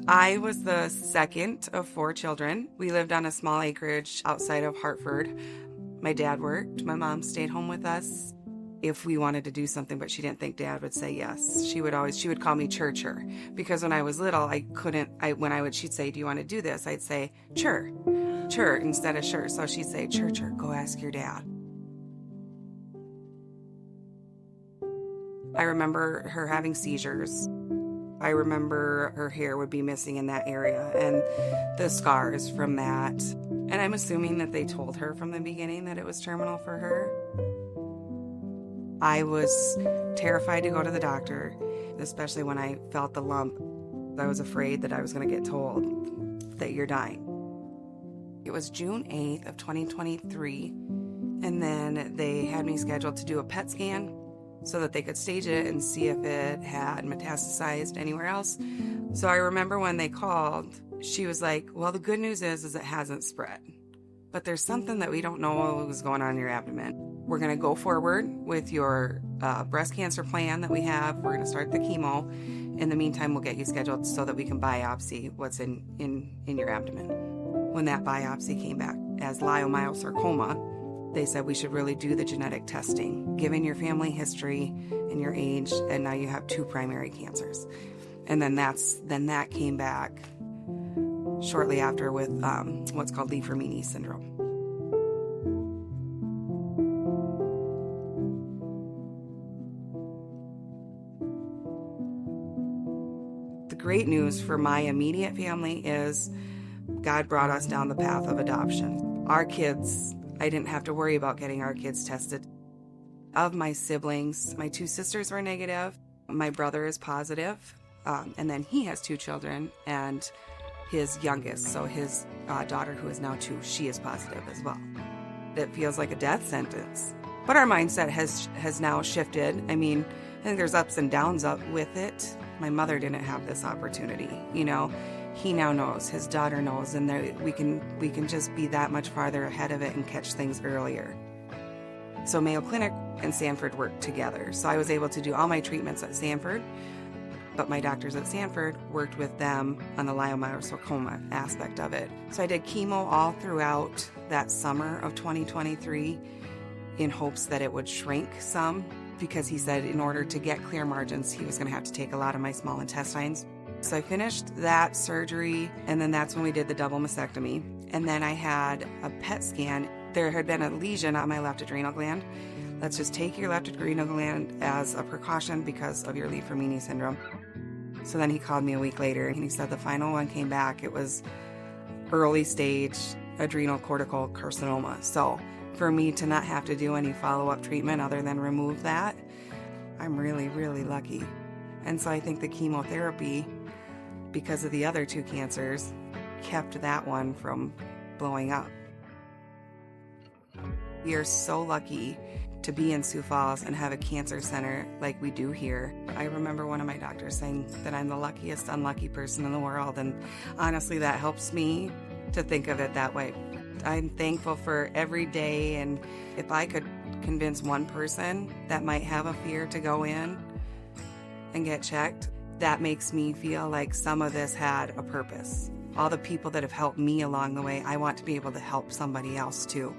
I was the second of 4 children. We lived on a small acreage outside of Hartford. My dad worked. My mom stayed home with us if we wanted to do something, but she didn't think Dad would say yes. She would call me churcher, because when I was little, she'd say, "Do you want to do this?" I'd say, "Chur," instead of sure. So she'd say, "Churcher, go ask your dad." I remember her having seizures. I remember her hair would be missing in that area and the scars from that. And I'm assuming that they told her from the beginning that it was terminal for her. I was terrified to go to the doctor, especially when I felt the lump. I was afraid that I was going to get told that you're dying. It was June 8th of 2023, and then they had me scheduled to do a PET scan so that they could stage it and see if it had metastasized anywhere else. So I remember when they called, she was like, "Well, the good news is it hasn't spread, but there's something that we don't know what was going on in your abdomen. We're going to go forward with your breast cancer plan that we have. We're going to start the chemo. In the meantime, we'll get you scheduled so that we can biopsy what's in your abdomen." When that biopsy came back as leiomyosarcoma, they said we should really do the genetic testing, given your family history and your age, and now you have 2 primary cancers. And then that came back shortly after with what's called Li-Fraumeni syndrome. The great news for my immediate family is God brought us down the path of adoption. Our kids, I didn't have to worry about getting our kids tested. Of my siblings, my 2 sisters were negative. My brother is positive. And then he has 2 children, and his youngest, so his daughter, who is now 2, she is positive as well. It feels like a death sentence. But our mindset has now shifted. I mean, I think there's ups and downs with it. My mother didn't have this opportunity, He now knows, his daughter knows, and we can just be that much farther ahead of it and catch things earlier. So Mayo Clinic and Sanford worked together. So I was able to do all my treatments at Sanford, but my doctors at Sanford worked with them on the leiomyosarcoma aspect of it. So I did chemo all throughout that summer of 2023 in hopes that it would shrink some, because he said in order to get clear margins, he was going to have to take a lot of my small intestines. So I finished that surgery, and then that's when we did the double mastectomy. And then I had a PET scan. There had been a lesion on my left adrenal gland. Let's just take your left adrenal gland as a precaution because of your Li-Fraumeni syndrome. So then he called me a week later, and he said the final one came back. It was early stage adrenal cortical carcinoma. So for me to not have to do any follow-up treatment other than remove that, I'm really, really lucky. And so I think the chemotherapy, because of the other 2 cancers, kept that one from blowing up. We are so lucky to be in Sioux Falls and have a cancer center like we do here. I remember one of my doctors saying that I'm the luckiest unlucky person in the world, and honestly that helps me to think of it that way. I'm thankful for every day, and if I could convince one person that might have a fear to go in and get checked, that makes me feel like some of this had a purpose. All the people that have helped me along the way, I want to be able to help somebody else too.